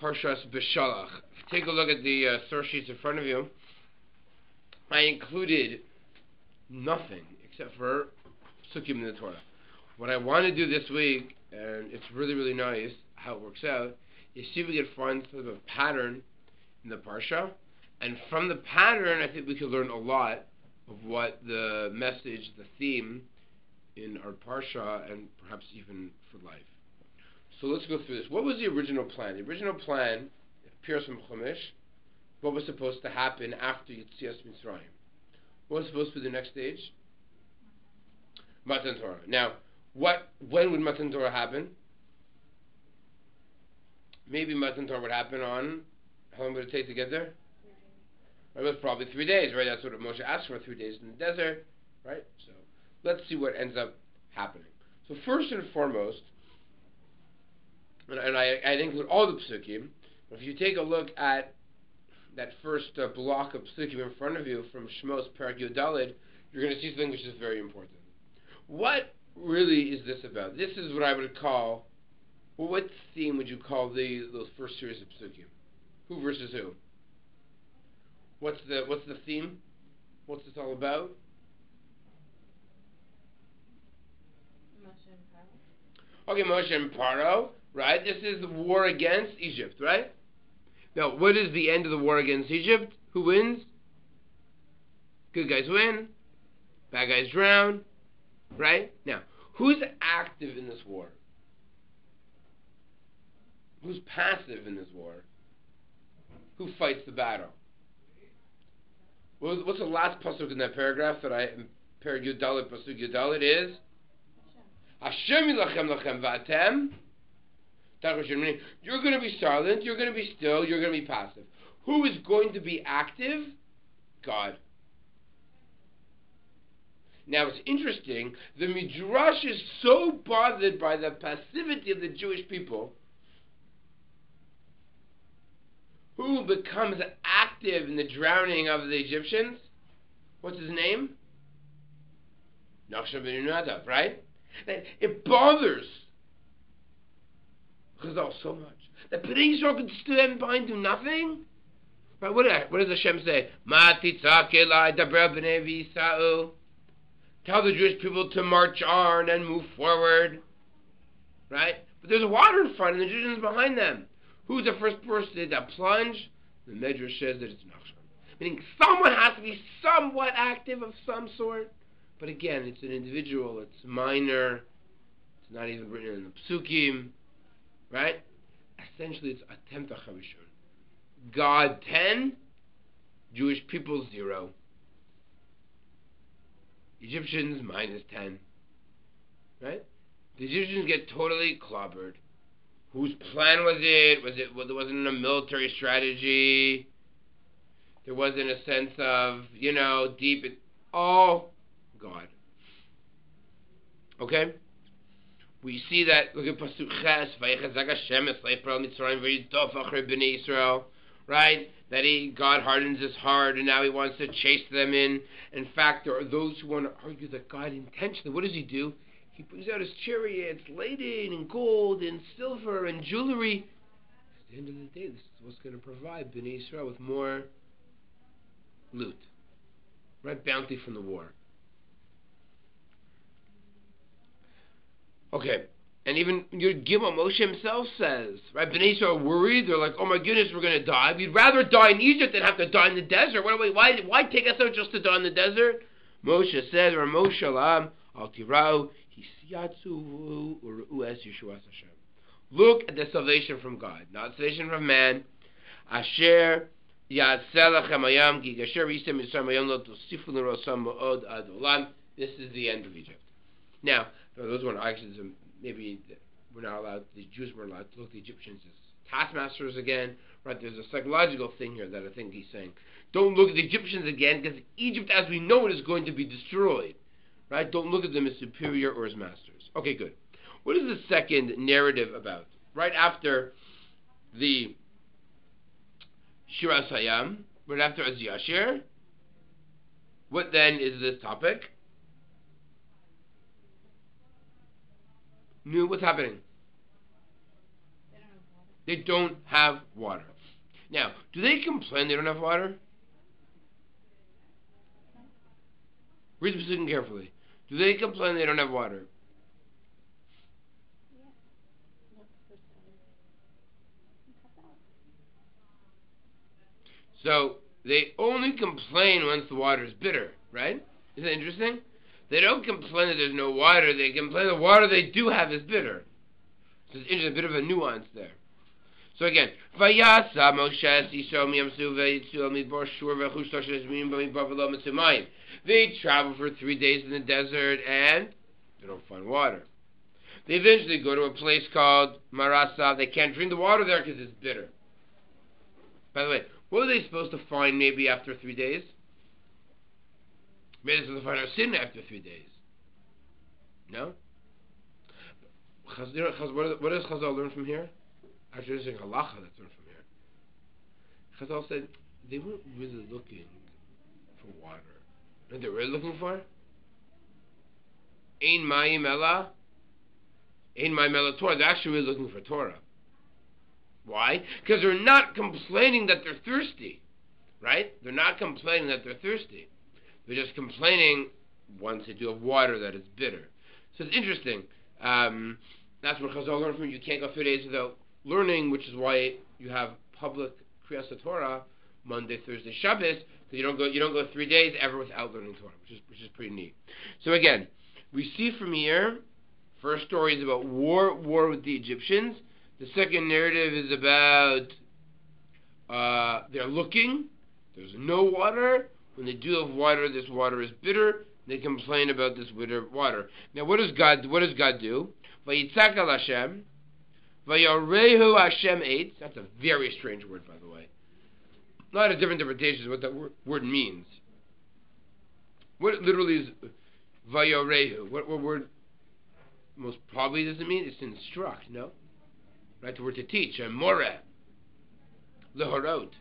Parshas Beshalach. Take a look at the source sheets in front of you. I included nothing except for psukim in the Torah. What I want to do this week, and it's really, really nice how it works out, is see if we can find sort of a pattern in the Parsha. And from the pattern, I think we can learn a lot of what the message, the theme in our Parsha, and perhaps even for life. So let's go through this. What was the original plan? The original plan, it appears from Chumash, what was supposed to happen after Yetzias Mitzrayim? What was supposed to be the next stage? Matan Torah. Now, when would Matan Torah happen? Maybe Matan Torah would happen on, how long would it take to get there? It was probably 3 days, right? That's what Moshe asked for, 3 days in the desert, right? So let's see what ends up happening. So first and foremost, and I include all the psukim, if you take a look at that first block of psukim in front of you from SHMOS, Parak Yud Daled, you're going to see something which is very important. What really is this about? This is what I would call, well, what theme would you call those first series of psukim? Who versus who? What's the theme? What's this all about? Okay, Moshe and Paro, right? This is the war against Egypt, right? Now, what is the end of the war against Egypt? Who wins? Good guys win. Bad guys drown, right? Now, who's active in this war? Who's passive in this war? Who fights the battle? What's the last pasuk in that paragraph that Parak Yud Daled, pasuk Yud Daled is? Hashem yilachem lachem v'atem. You're going to be silent, you're going to be still, you're going to be passive. Who is going to be active? God. Now it's interesting, the Midrash is so bothered by the passivity of the Jewish people. Who becomes active in the drowning of the Egyptians? What's his name? Nachshon ben Nadav, right? It bothers Chazal so much that Bnei Yisrael could stand by and do nothing. Right? What does Hashem say? Ma titzak elai daber bnei Yisrael. Tell the Jewish people to march on and move forward. Right? But there's water in front and the Egyptians behind them. Who's the first person that plunge? The Medrash says that it's Nachshon. Meaning someone has to be somewhat active of some sort. But again, it's an individual. It's minor. It's not even written in the psukim. Right? Essentially, it's attempt achavishon. God 10, Jewish people 0. Egyptians minus 10. Right? The Egyptians get totally clobbered. Whose plan was it? There wasn't a military strategy. There wasn't a sense of, deep. All God. Okay? We see that, look at Pasuk Ches, Vayechazak Hashem es leipral Mitzrayim v'yidof achar b'nei Yisrael, right? That God hardens his heart and now he wants to chase them in. In fact, there are those who want to argue that God intentionally, what does he do? He brings out his chariots laden in gold and silver and jewelry. At the end of the day, this is what's going to provide Bnei Yisrael with more loot, right? Bounty from the war. Okay, and even Yud Gimel, Moshe himself says, right? Bnei Yisrael are worried. They're like, "Oh my goodness, we're going to die. We'd rather die in Egypt than have to die in the desert. Why take us out just to die in the desert?" Moshe says, "Or Moshe Lam al Tirau." Look at the salvation from God, not salvation from man. Asher Yatzelachem Ayam Ki Gasher Yisem Yisrael Ayam Lo Tosifu L'Rosam Mo'od Ad Olam. This is the end of Egypt. Now, those one actually maybe we're not allowed. The Jews weren't allowed to look at the Egyptians as taskmasters again. Right? There's a psychological thing here that I think he's saying. Don't look at the Egyptians again because Egypt, as we know it, is going to be destroyed. Right? Don't look at them as superior or as masters. Okay, good. What is the second narrative about? Right after the Shiras Hayam, right after Az Yashir, what then is this topic? What's happening? They don't have water. Now, do they complain they don't have water? Read the Pesukim carefully. Do they complain they don't have water? So, they only complain once the water is bitter, right? Isn't that interesting? They don't complain that there's no water. They complain the water they do have is bitter. So it's interesting, a bit of a nuance there. So again, they travel for 3 days in the desert and they don't find water. They eventually go to a place called Marasa. They can't drink the water there because it's bitter. By the way, what were they supposed to find maybe after 3 days? Maybe they're supposed to find out sin after 3 days. No? What does Chazal learn from here? Actually, there's a halacha that's learned from here. Chazal said they weren't really looking for water. You know what they were looking for? Ein mayim ela. Ein mayim ela Torah. They're actually really looking for Torah. Why? Because they're not complaining that they're thirsty. Right? They're not complaining that they're thirsty. They're just complaining once they do have water that is bitter. So it's interesting. That's what Chazal learned from you. You can't go 3 days without learning, which is why you have public Kriyas Torah Monday, Thursday, Shabbos. So you don't go 3 days ever without learning Torah, which is pretty neat. So again, we see from here, first story is about war with the Egyptians. The second narrative is about they're looking. There's no water. When they do have water, this water is bitter. They complain about this bitter water. Now, what does God do? Vayitzak al Hashem, vayorehu Hashem eitz. That's a very strange word, by the way. A lot of different interpretations of what that word means. What it literally is vayorehu? What word most probably does it mean? It's to instruct, no? Right, the word to teach, moreh, lehorot.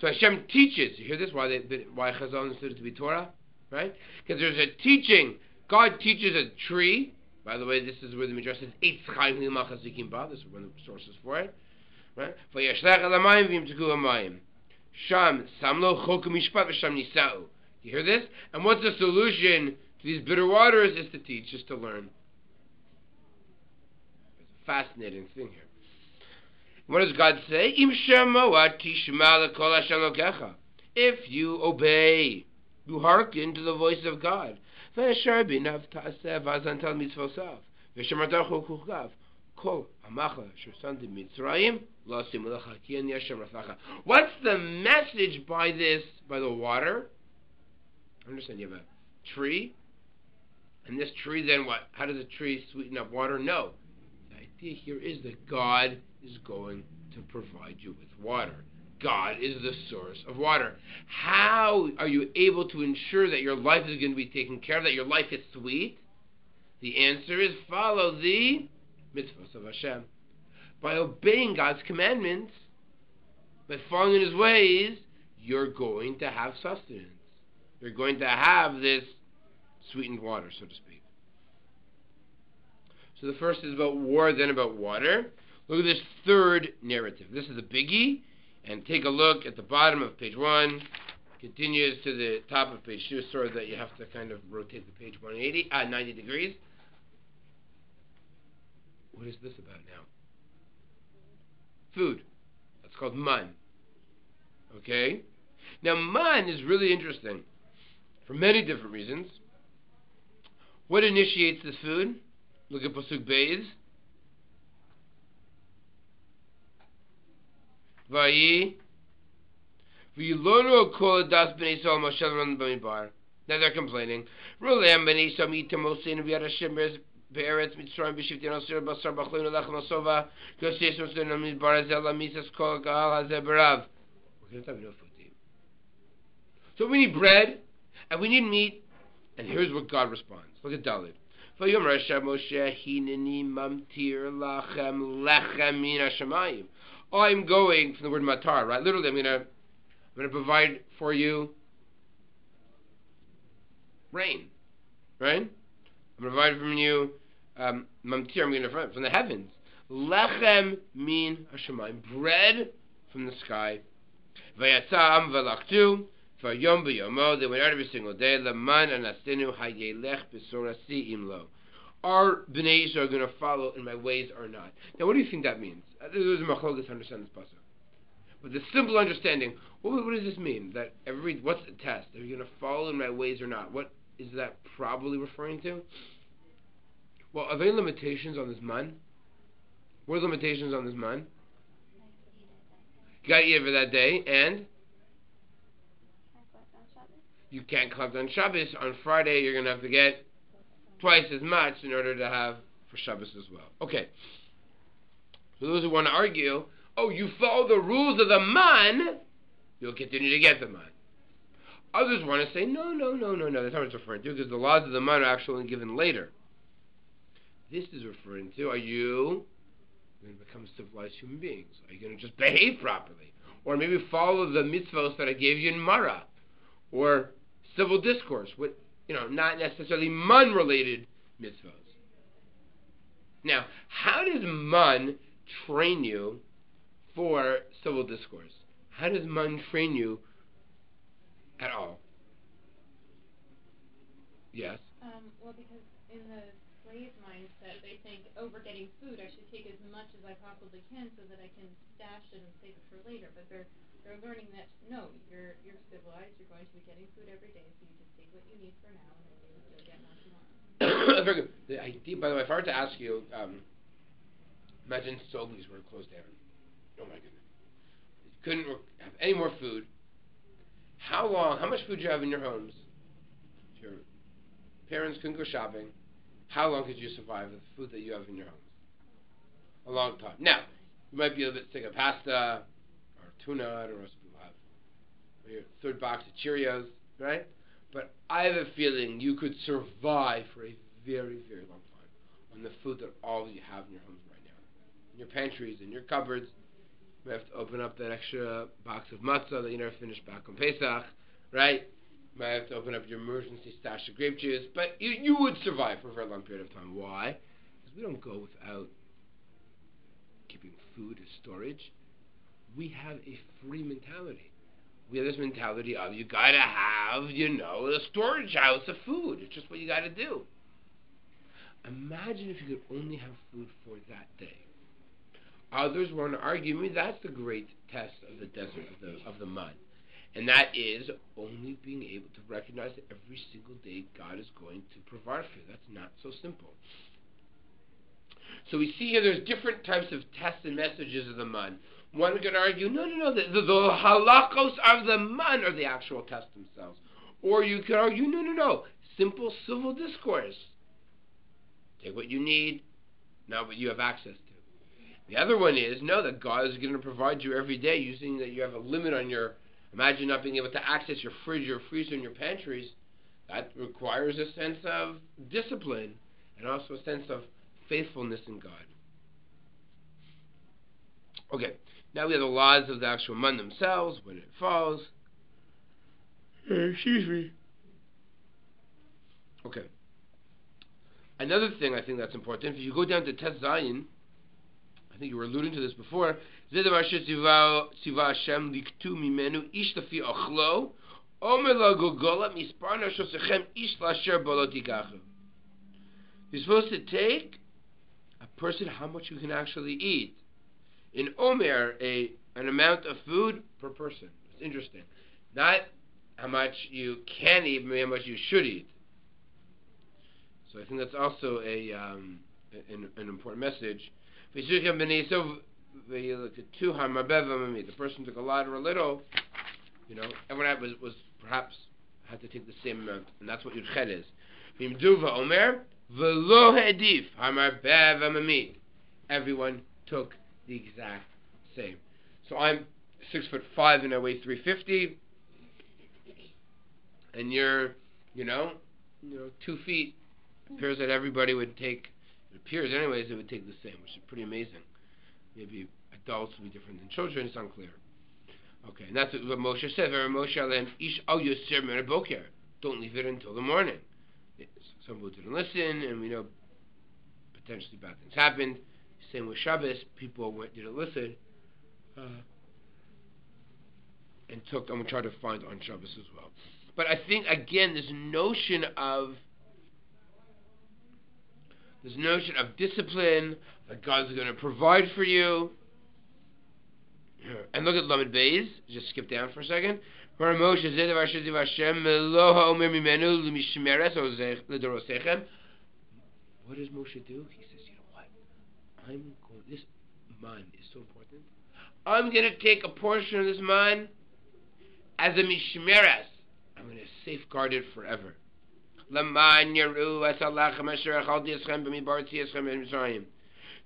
So Hashem teaches. You hear this? Why Chazal understood it to be Torah? Right? Because there's a teaching. God teaches a tree. By the way, this is where the Midrash says, Eitz Chaim Limach Hazikim Ba. This is one of the sources for it. Right? Vayashlach el hamayim v'yimtzeku hamayim. Sham samlo chok mishpat v'sham nisa'u. You hear this? And what's the solution to these bitter waters? Is to teach, is to learn. It's a fascinating thing here. What does God say? Im Shemot tishma lekol Hashem lokecha. If you obey, you hearken to the voice of God. V'yashar b'nav ta'aseh v'azantal mitzvosav. V'shemartar chukuchav. Kol hamacha shesantim mitzrayim lo asimu lecha ki ani Hashem rafacha. What's the message by the water? Understand, you have a tree, and this tree then what? How does a tree sweeten up water? No. The idea here is that God is going to provide you with water. God is the source of water. How are you able to ensure that your life is going to be taken care of, that your life is sweet? The answer is follow the mitzvahs of Hashem. By obeying God's commandments, by following in His ways, you're going to have sustenance. You're going to have this sweetened water, so to speak. So the first is about war, then about water. Look at this third narrative. This is a biggie. And take a look at the bottom of page 1. Continues to the top of page 2, so that you have to kind of rotate the page 90 degrees. What is this about now? Food. That's called man. Okay? Now, man is really interesting for many different reasons. What initiates this food? Look at Pasuk Beis. Vayi V'yilonu kol das b'nei Yisrael Moshe l'ron b'midbar. Now they're complaining. Rolem b'nei Yisrael mi'item mosein v'yad Hashem be'eretz Mitzrayim b'shivtin osir basar b'chleinu lechem osova k'osei mosein b'midbar hazel lamisas kol ka'al hazeh b'rav. So we need bread and we need meat, and here's what God responds. Look at Dalit. V'yomer Hashem Moshe hineni mamtir lachem lechem min hashamayim. I'm going from the word matar, right? Literally, I'm going to provide for you rain, right? I'm going to provide from you mamtir. I'm going to provide from the heavens. Lechem min hashamayim, bread from the sky. Vayatzam v'lachtu, v'yom b'yomo, they went out every single day. Leman anasinu hayelech b'sorasi imlo. Are Bnei Yisrael going to follow in my ways or not? Now, what do you think that means? There's a machlokes to understand this pasuk. But the simple understanding, what does this mean? That what's the test? Are you going to follow in my ways or not? What is that probably referring to? Well, are there any limitations on this man? What are the limitations on this man? You got to eat it for that day, and you can't collect on Shabbos. On Friday, you're going to have to get twice as much in order to have for Shabbos as well. Okay. So those who want to argue, oh, you follow the rules of the man, you'll continue to get the man. Others want to say, no, that's not what it's referring to, because the laws of the man are actually given later. This is referring to, are you going to become civilized human beings? Are you going to just behave properly? Or maybe follow the mitzvahs that I gave you in Mara? Or civil discourse, with, not necessarily man-related mitzvahs. Now, how does man train you for civil discourse? How does man train you at all? Yes? Well, because in the slave mindset, they think, we're getting food, I should take as much as I possibly can so that I can stash it and save it for later. But they're learning that, no, you're civilized, you're going to be getting food every day, so you just take what you need for now, and then you'll get more tomorrow. Very good. The idea, by the way, if I were to ask you, imagine Sobeys were closed down. Oh my goodness. You couldn't have any more food. How much food do you have in your homes? If your parents couldn't go shopping, how long could you survive with the food that you have in your homes? A long time. Now, you might be a little bit sick of pasta, or tuna, I don't know what people have. Or your third box of Cheerios, right? But I have a feeling you could survive for a very, very long time on the food that all you have in your homes right now. In your pantries, in your cupboards. You have to open up that extra box of matzah that you never finished back on Pesach, right? You might have to open up your emergency stash of grape juice. But you would survive for a very long period of time. Why? Because we don't go without keeping food as storage. We have a free mentality. We have this mentality of you gotta have, a storage house of food. It's just what you gotta do. Imagine if you could only have food for that day. Others want to argue, that's the great test of the desert, of the mud. And that is only being able to recognize that every single day God is going to provide for you. That's not so simple. So we see here there's different types of tests and messages of the man. One could argue, no, the halachos of the man are the actual tests themselves. Or you could argue, no, simple civil discourse. Take what you need, not what you have access to. The other one is, that God is going to provide you every day, using that you have a limit on imagine not being able to access your fridge, your freezer, and your pantries. That requires a sense of discipline and also a sense of faithfulness in God. Okay, now we have the laws of the actual man themselves, when it falls. Excuse me. Okay. Another thing I think that's important, if you go down to Tes Zayin, I think you were alluding to this before, this is you're supposed to take a person how much you can actually eat. In Omer, an amount of food per person. It's interesting. Not how much you can eat, but how much you should eat. So I think that's also an important message. The person took a lot or a little, everyone was perhaps had to take the same amount, and that's what Yudchet is. Everyone took the exact same. So I'm 6'5" and I weigh 350, and you're 2 feet. It appears that everybody would take. It appears, anyways, it would take the same, which is pretty amazing. Maybe adults will be different than children. It's unclear. Okay, and that's what Moshe said. Don't leave it until the morning. Some people didn't listen, and we know potentially bad things happened. Same with Shabbos, people didn't listen, and took them and tried to find on Shabbos as well. But I think, again, this notion of discipline, that God's going to provide for you. And look at Lamed Beis. Just skip down for a second. What does Moshe do? He says, you know what? This man is so important. I'm going to take a portion of this man as a mishmeres. I'm going to safeguard it forever.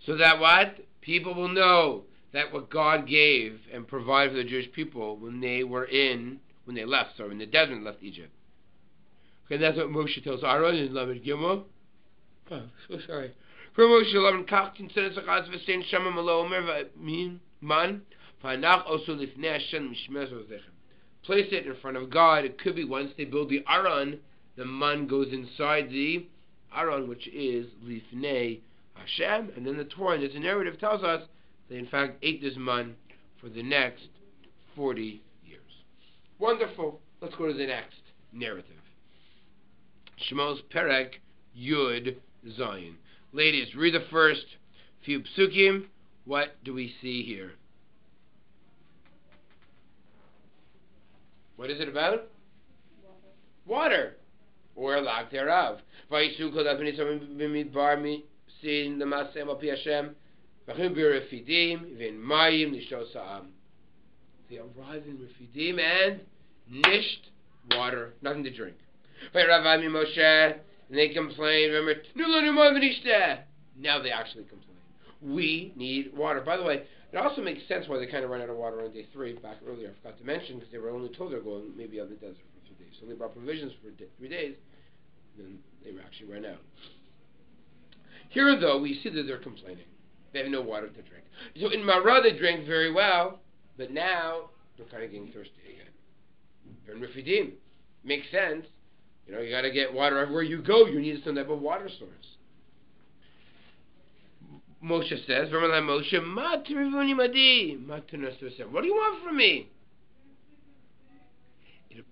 So that what? People will know that what God gave and provided for the Jewish people when they left the desert and left Egypt. Okay, that's what Moshe tells Aaron in Lamed Gimel. Oh, so sorry. For Moshe, Lamed Kach considers the Chaz v'Sein Shama Malo Omer Man Fanach also Lifnei Hashem Mishmeres Ozechem. Place it in front of God. It could be once they build the Aron, the man goes inside the Aron, which is Lifnei Hashem, and then the Torah in this narrative tells us they in fact ate this man for the next 40 years. Wonderful. Let's go to the next narrative. Shmos Perek Yud Zayin. Ladies, read the first few psukim. What do we see here? What is it about? Water. Or lack thereof. Vayishu kol avnei b'midbar sin l'maseh al pi Hashem. V'chim b'refidim v'in mayim nishto sa'am. They arrive in refidim and nisht, water, nothing to drink. V'yarav Moshe, and they complain. Remember, now they actually complain. We need water. By the way, it also makes sense why they kind of ran out of water on day 3 back earlier. I forgot to mention because they were only told they're going maybe on the desert for 3 days. So they brought provisions for 3 days, then they were actually ran out. Here, though, we see that they're complaining. They have no water to drink. So in Marah they drank very well, but now they're kind of getting thirsty again. They're in Refidim. Makes sense. You know, you got to get water everywhere you go. You need some type of water source. Moshe says, Moshe, what do you want from me?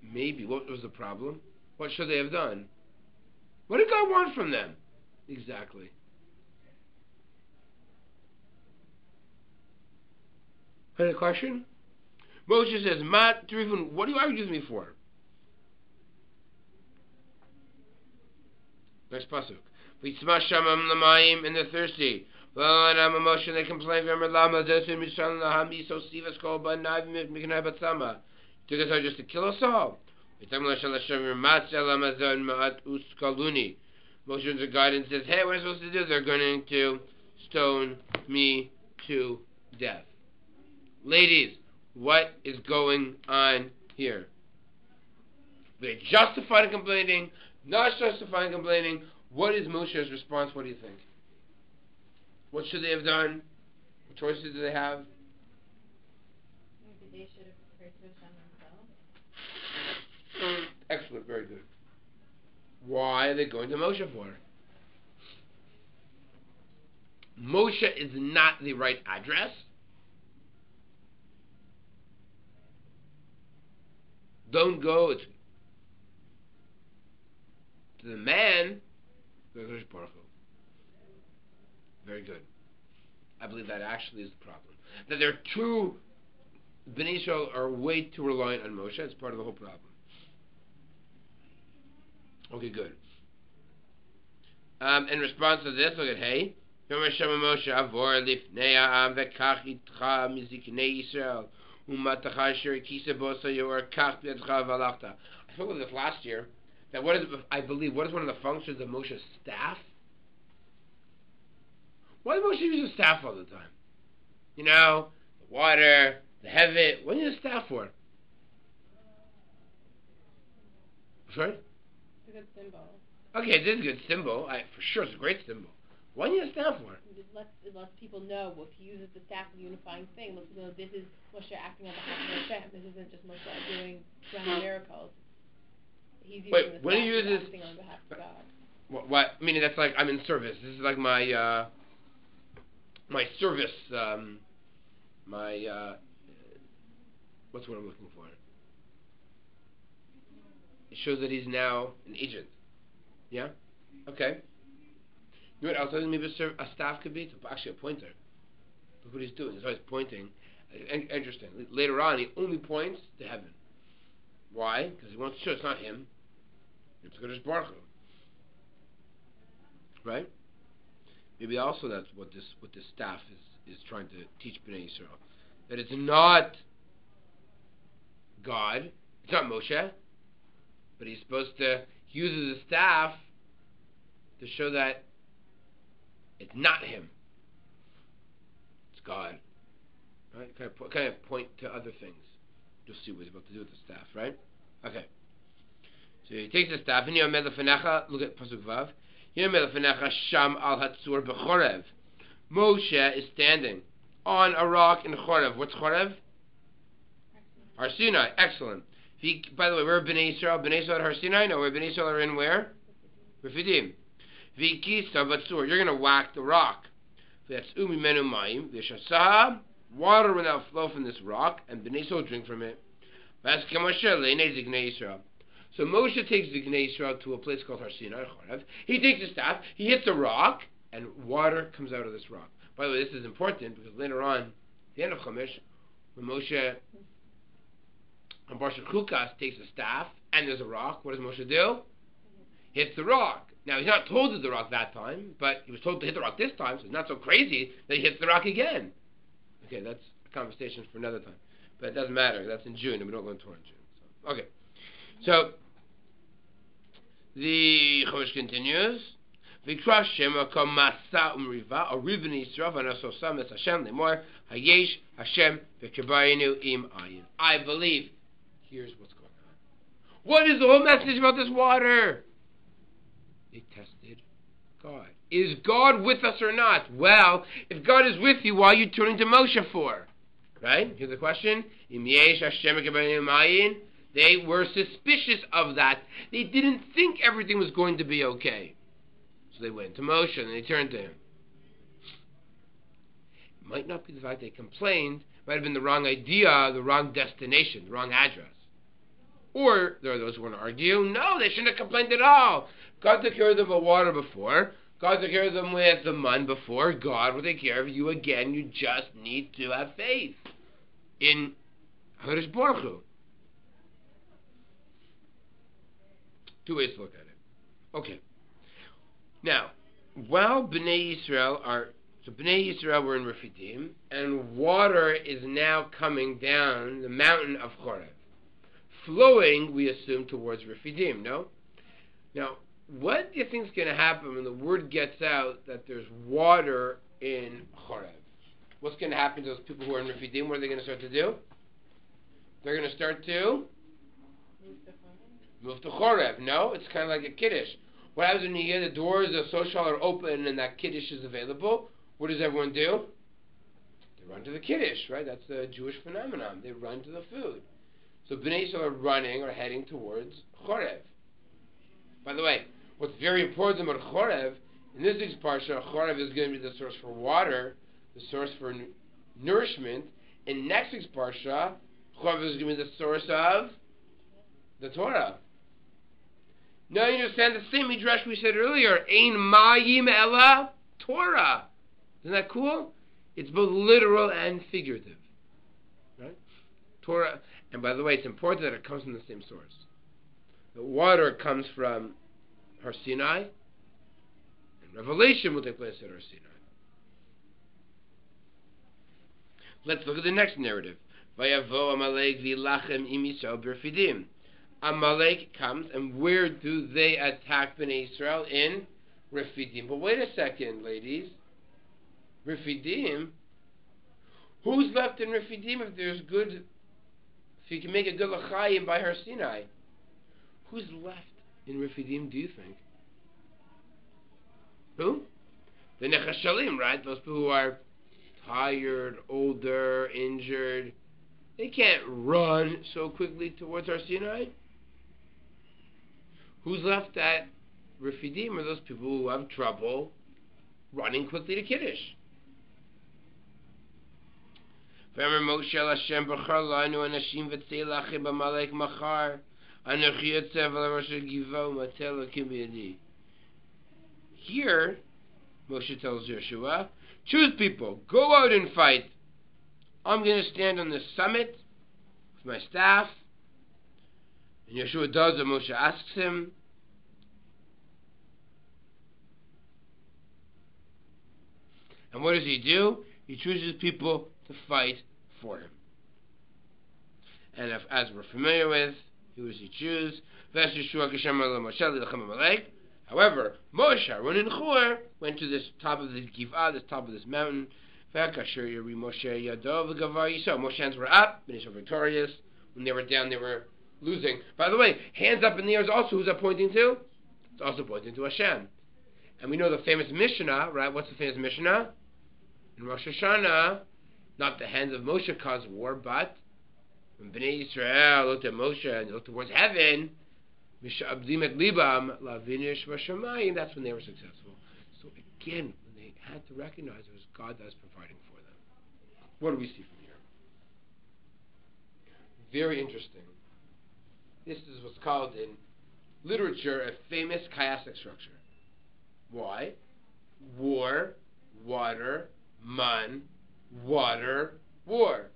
Maybe, what was the problem? What should they have done? What did God want from them? Exactly. Any question? Moshe says, what do you argue with me for? Next pasuk. V'yitzma shamam l'mayim, and they're thirsty. Moshe, they complain. Took us out just to kill us all. Moshe is a guidance says, hey, what are we supposed to do? They're going to stone me to death. Ladies, what is going on here? They justified in complaining, not justified in complaining. What is Moshe's response? What do you think? What should they have done? What choices do they have? Maybe they should have prayed to Hashem themselves. Excellent, very good. Why are they going to Moshe for? Moshe is not the right address. Don't go to the man. Very good. I believe that actually is the problem. That there are two Bnei Israel are way too reliant on Moshe. It's part of the whole problem. Okay, good. In response to this, look at Hey. I spoke about this last year. That what is one of the functions of Moshe's staff? Why does Moshe use his staff all the time? You know, the water, the heaven. What do you use a staff for? Sorry? It's a good symbol. Okay, this is a good symbol. For sure, it's a great symbol. What do you use a staff for? It lets people know. If he uses the staff as a unifying thing, lets people know this is Moshe acting on behalf of Hashem. This isn't just Moshe doing surrounding miracles. He's using the staff as acting on behalf of God. What? Meaning that's like I'm in service. This is like my my service, what's what I'm looking for? It shows that he's now an agent. Yeah? Okay. You know what else I think maybe a staff could be? It's actually a pointer. Look what he's doing. He's always pointing. Interesting. Later on, he only points to heaven. Why? Because he wants to show it's not him. It's Kodesh Baruch Hu. Right? Maybe also that's what this staff is trying to teach Bnei Yisrael. That it's not God. It's not Moshe. But he's supposed to use the staff to show that it's not him. It's God. Right? Kind of point to other things. You'll see what he's about to do with the staff, right? Okay. So he takes the staff, and look at Pasuk Vav. Sham al Hatzur b'Chorev. Moshe is standing on a rock in Chorev. What's Chorev? Har Sinai. Excellent. By the way, where are Bnei Yisrael? Bnei Yisrael at Har Sinai? No, where Bnei Yisrael are in where? Refidim. V'kisa b'Tzur. You're going to whack the rock. V'yatz'u mimenu mayim. V'shasah. Water will now flow from this rock, and Bnei Yisrael drink from it. V'askem Moshe le'nei Zignei Yisrael. So Moshe takes Zignei Yisrael to a place called Har Sinai, Chorev. He takes the staff, he hits a rock, and water comes out of this rock. By the way, this is important because later on, at the end of Chumash, when Moshe on Parsha Chukas takes a staff and there's a rock, what does Moshe do? Hits the rock. Now, he's not told to hit the rock that time, but he was told to hit the rock this time, so it's not so crazy that he hits the rock again. Okay, that's a conversation for another time. But it doesn't matter. That's in June, and we don't go into Torah in June. So, okay. So, the Chumash continues. V'kra Shemot kol masa umriva Arivin Yisrael v'anasosam es Hashem lemor hayesh Hashem v'kebarinu im ayin. I believe. Here's what's going on. What is the whole message about this water? They tested God. Is God with us or not? Well, if God is with you, why are you turning to Moshe for? Right? Here's the question. Im yesh Hashem v'kebarinu im ayin. They were suspicious of that. They didn't think everything was going to be okay. So they went to Moshe and they turned to him. It might not be the fact they complained. It might have been the wrong idea, the wrong destination, the wrong address. Or there are those who want to argue, no, they shouldn't have complained at all. God took care of them with water before. God took care of them with the mun before. God will take care of you again. You just need to have faith in Kodesh Baruch Hu. Two ways to look at it. Okay. Now, while Bnei Yisrael were in Refidim, and water is now coming down the mountain of Chorev, flowing, we assume, towards Refidim, no? Now, what do you think is going to happen when the word gets out that there's water in Chorev? What's going to happen to those people who are in Refidim? What are they going to start to do? They're going to start to move to Chorev. No, it's kind of like a Kiddush. What happens when you hear the doors of social are open and that Kiddush is available? What does everyone do? They run to the Kiddush, right? That's the Jewish phenomenon. They run to the food. So Bnei Yisrael are running or heading towards Chorev. By the way, what's very important about Chorev, in this week's Parsha, Chorev is going to be the source for water, the source for nourishment. In next week's Parsha, Chorev is going to be the source of the Torah. Now you understand the same midrash we said earlier. Ein mayim ela Torah. Isn't that cool? It's both literal and figurative. Right? Torah. And by the way, it's important that it comes from the same source. The water comes from Har Sinai, and Revelation will take place at Har Sinai. Let's look at the next narrative. Vayavo Amalek v'ilachem im Yisrael b'Refidim. Amalek comes, and where do they attack Bnei Israel? In Refidim. But wait a second, ladies. Refidim? Who's left in Refidim if you can make a good l'chaim by Har Sinai? Who's left in Refidim, do you think? Who? The Nechashalim, right? Those people who are tired, older, injured. They can't run so quickly towards Har Sinai. Who's left at Refidim are those people who have trouble running quickly to Kiddush. V'amer Moshe el Hashem b'char lanu anashim v'tzei lachem b'malek machar anochi yotzev al rosh givo matel lakim b'yadi. Here, Moshe tells Yeshua, choose people, go out and fight. I'm going to stand on the summit with my staff. And Yeshua does what Moshe asks him. And what does he do? He chooses people to fight for him. And as we're familiar with, who does he choose? However, Moshe, Aaron, and Hur went to this top of the Giv'ah, this top of this mountain. Moshe's hands were up, and he's so victorious. When they were down, they were losing. By the way, hands up in the air is also, who's that pointing to? It's also pointing to Hashem. And we know the famous Mishnah, right? What's the famous Mishnah? In Rosh Hashanah, not the hands of Moshe caused war, but when Bnei Yisrael looked at Moshe and looked towards heaven, that's when they were successful. So again, when they had to recognize it was God that was providing for them. What do we see from here? Very interesting. This is what's called in literature a famous chiastic structure. Why? War, water, man, water, war.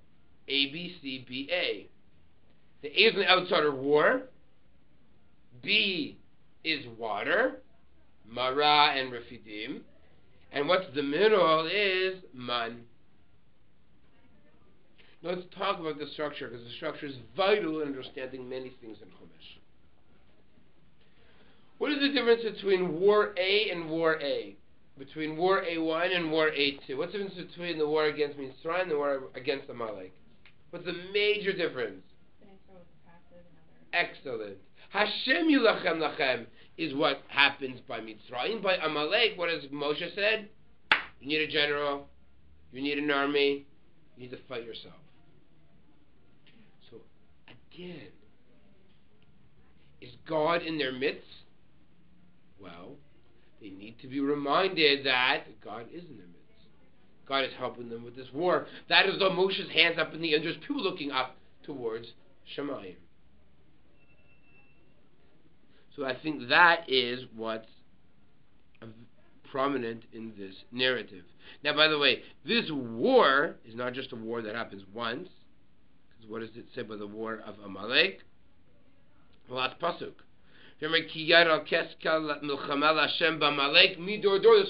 A, B, C, B, A. The A is on the outside of war. B is water, Mara and Refidim. And what's the middle is man. Now let's talk about the structure, because the structure is vital in understanding many things in Chumash. What is the difference between War A and War A? Between War A1 and War A2? What's the difference between the war against Mitzrayim and the war against Amalek? What's the major difference? Excellent. Hashem yilachem lachem is what happens by Mitzrayim. By Amalek, what has Moshe said? You need a general, you need an army, you need to fight yourself. So, again, is God in their midst? Well, they need to be reminded that God is in their midst. God is helping them with this war. That is though Moshe's hands up in the air, and there's people looking up towards Shemayim. So I think that is what's prominent in this narrative. Now, by the way, this war is not just a war that happens once. Because what does it say about the war of Amalek? The last pasuk. This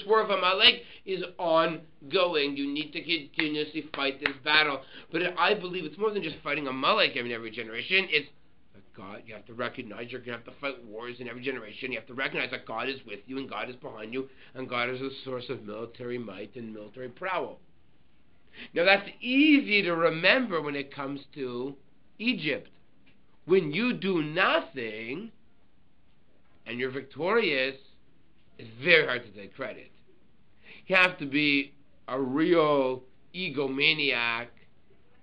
war of Amalek is ongoing. You need to continuously fight this battle. But I believe it's more than just fighting Amalek in every generation. It's God, you have to recognize you're going to have to fight wars in every generation. You have to recognize that God is with you and God is behind you and God is a source of military might and military prowess. Now that's easy to remember when it comes to Egypt. When you do nothing and you're victorious, it's very hard to take credit. You have to be a real egomaniac,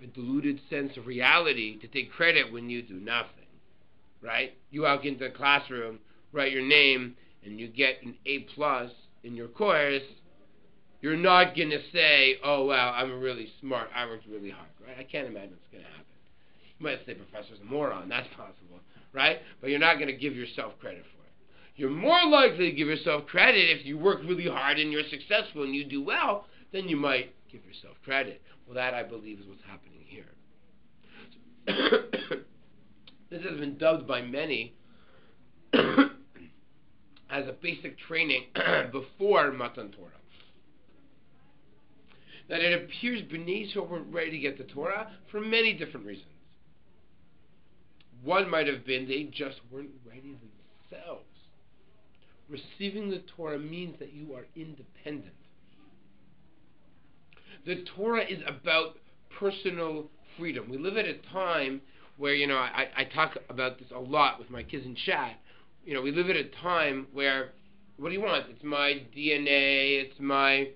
a deluded sense of reality to take credit when you do nothing. Right? You walk into the classroom, write your name, and you get an A+ in your course. You're not going to say, oh, wow, I'm really smart. I worked really hard. Right? I can't imagine what's going to happen. You might say professor's a moron. That's possible. Right? But you're not going to give yourself credit for it. You're more likely to give yourself credit if you work really hard and you're successful and you do well, then you might give yourself credit. Well, that, I believe, is what's happening here. This has been dubbed by many as a basic training before Matan Torah. That it appears Bnei Yisrael weren't ready to get the Torah for many different reasons. One might have been they just weren't ready themselves. Receiving the Torah means that you are independent. The Torah is about personal freedom. We live at a time where, I talk about this a lot with my kids in chat. We live at a time where, what do you want? It's my DNA, it's my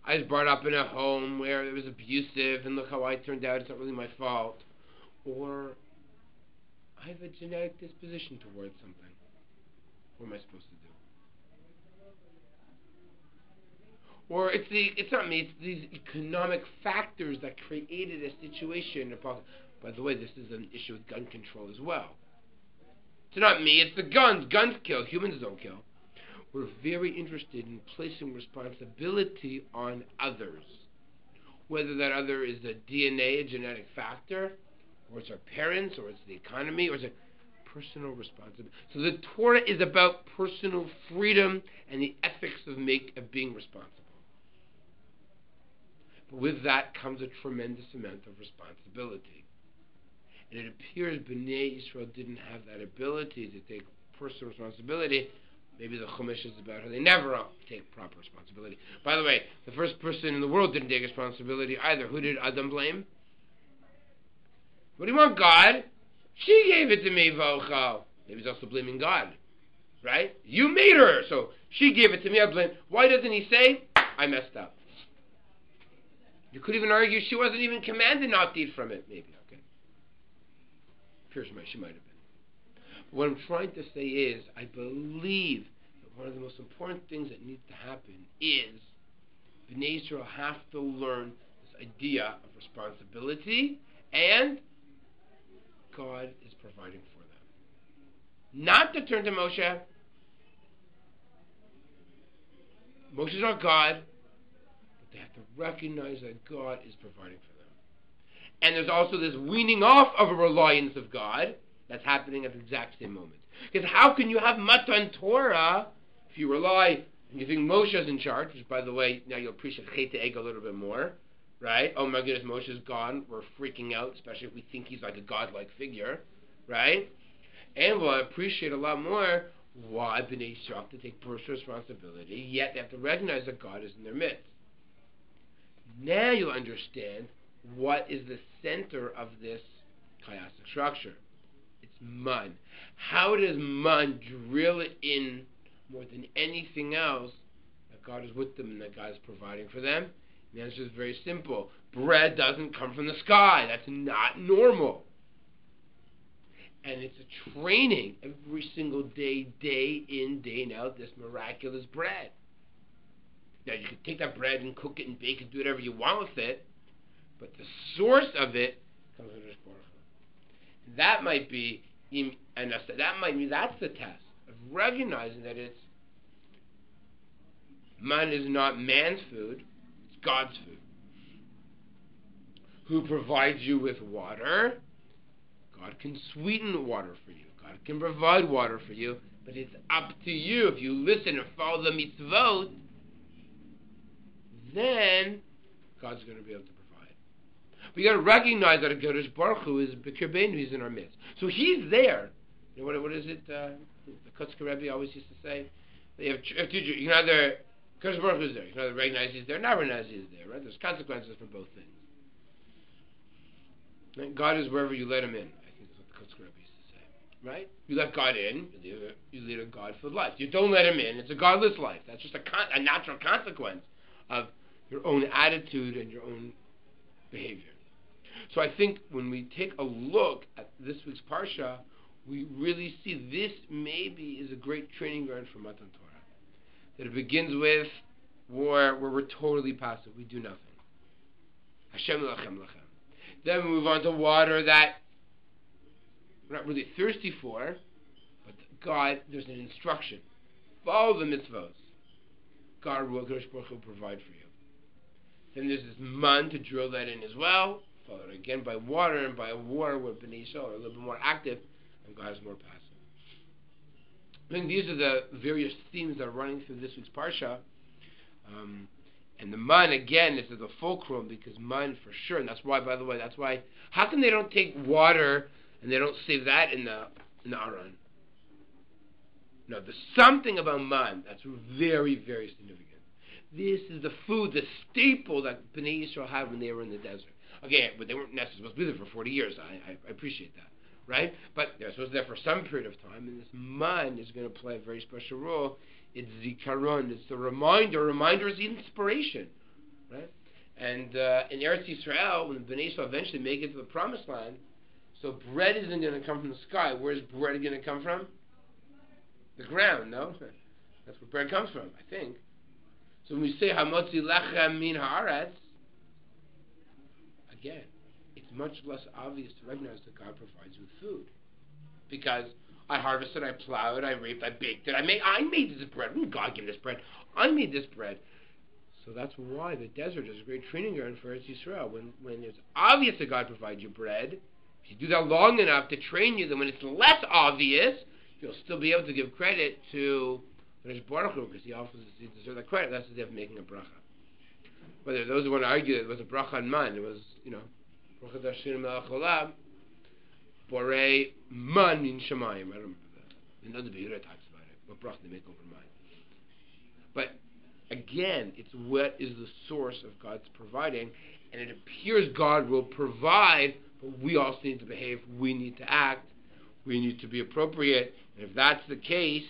I was brought up in a home where it was abusive, and look how I turned out, it's not really my fault. Or, I have a genetic disposition towards something. What am I supposed to do? Or it's not me, it's these economic factors that created a situation. By the way, this is an issue with gun control as well. It's not me, it's the guns. Guns kill, humans don't kill. We're very interested in placing responsibility on others. Whether that other is the DNA, a genetic factor, or it's our parents, or it's the economy, or it's a personal responsibility. So the Torah is about personal freedom and the ethics of being responsible. But with that comes a tremendous amount of responsibility. And it appears Bnei Israel didn't have that ability to take personal responsibility. Maybe the Chumash is about how they never take proper responsibility. By the way, the first person in the world didn't take responsibility either. Who did Adam blame? What do you want, God? She gave it to me, Vochal. Maybe he's also blaming God. Right? You made her, so she gave it to me, I blame. Why doesn't he say, I messed up? You could even argue she wasn't even commanded not to eat from it. Maybe, okay. She might have been. What I'm trying to say is, I believe that one of the most important things that needs to happen is Bnei Israel have to learn this idea of responsibility, and God is providing for them. Not to turn to Moshe. Moshe's not God, but they have to recognize that God is providing for them. And there's also this weaning off of a reliance of God that's happening at the exact same moment. Because how can you have Matan Torah if you rely and you think Moshe's in charge, which, by the way, now you'll appreciate Chet Egg a little bit more, right? Oh my goodness, Moshe's gone. We're freaking out, especially if we think he's like a godlike figure, right? And we'll appreciate a lot more why Bnei Yisrael have to take personal responsibility, yet they have to recognize that God is in their midst. Now you'll understand what is the center of this chiastic structure. It's man. How does man drill it in more than anything else that God is with them and that God is providing for them? The answer is very simple. Bread doesn't come from the sky. That's not normal. And it's a training every single day, day in, day out, this miraculous bread. Now, you can take that bread and cook it and bake it, do whatever you want with it, but the source of it comes from Baruch Hu. That might be, and that might mean that's the test of recognizing that it's man is not man's food, it's God's food. Who provides you with water? God can sweeten water for you. God can provide water for you, but it's up to you. If you listen and follow the mitzvot, then God's going to be able to provide. We got to recognize that Kadosh Baruch Hu is B'kirbeinu, He's in our midst. So He's there. You know, what is it? The Kotzker Rebbe always used to say, you have two. You can either Kadosh Baruch Hu is there. You can either recognize He's there, not recognize He's there. Right? There's consequences for both things. Right? God is wherever you let Him in. I think that's what the Kotzker Rebbe used to say. Right? You let God in, you lead a God-filled life. You don't let Him in, it's a godless life. That's just a natural consequence of your own attitude and your own behavior. So I think when we take a look at this week's Parsha, we really see this maybe is a great training ground for Matan Torah. That it begins with war where we're totally passive. We do nothing. Hashem lachem lachem. Then we move on to water that we're not really thirsty for, but God, there's an instruction. Follow the mitzvos. God will provide for you. Then there's this man to drill that in as well, followed again by water and by a war where Bnei Yisrael are a little bit more active and God is more passive. I think these are the various themes that are running through this week's Parsha. And the man, again, is the fulcrum because man for sure, and that's why, by the way, how come they don't take water and they don't save that in the Aron? No, there's something about man that's very, very significant. This is the food, the staple that Bnei Yisrael had when they were in the desert. Okay, but they weren't necessarily supposed to be there for 40 years. I appreciate that, right? But they're supposed to be there for some period of time, and this man is going to play a very special role. It's zikaron, it's the reminder. Reminder is inspiration, right? And in Eretz Yisrael, when the Bnei Yisrael eventually make it to the Promised Land, so bread isn't going to come from the sky. Where's bread going to come from? The ground, no? That's where bread comes from, I think. So when we say Hamotzi Lechem Min Haaretz, again, it's much less obvious to recognize that God provides with food. Because I harvested, I plowed, I reaped, I baked it, I made this bread. God gave this bread. I made this bread. So that's why the desert is a great training ground for Eretz Yisrael. When it's obvious that God provides you bread, if you do that long enough to train you, then when it's less obvious, you'll still be able to give credit to Baruch Hu, because he deserves that credit. That's the day of making a bracha. Whether those who want to argue that it was a bracha on man, it was, bracha Dashir Melech Olam, Borei Man in Shemayim. I don't remember that. Another Be'ira talks about it. What bracha they make over man. But again, it's what is the source of God's providing, and it appears God will provide, but we also need to behave, we need to act, we need to be appropriate, and if that's the case,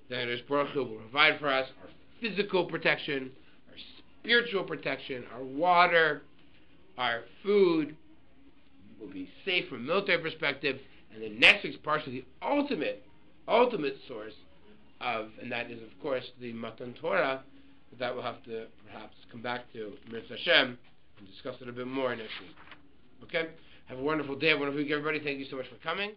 then Baruch Hu will provide for us our physical protection, our spiritual protection, our water, our food. We'll be safe from a military perspective, and the next week's PARSHA, the ultimate source of, and that is, of course, the Matan Torah, that we'll have to perhaps come back to Mirz Hashem and discuss it a bit more next week. Okay? Have a wonderful day, a wonderful week, everybody. Thank you so much for coming.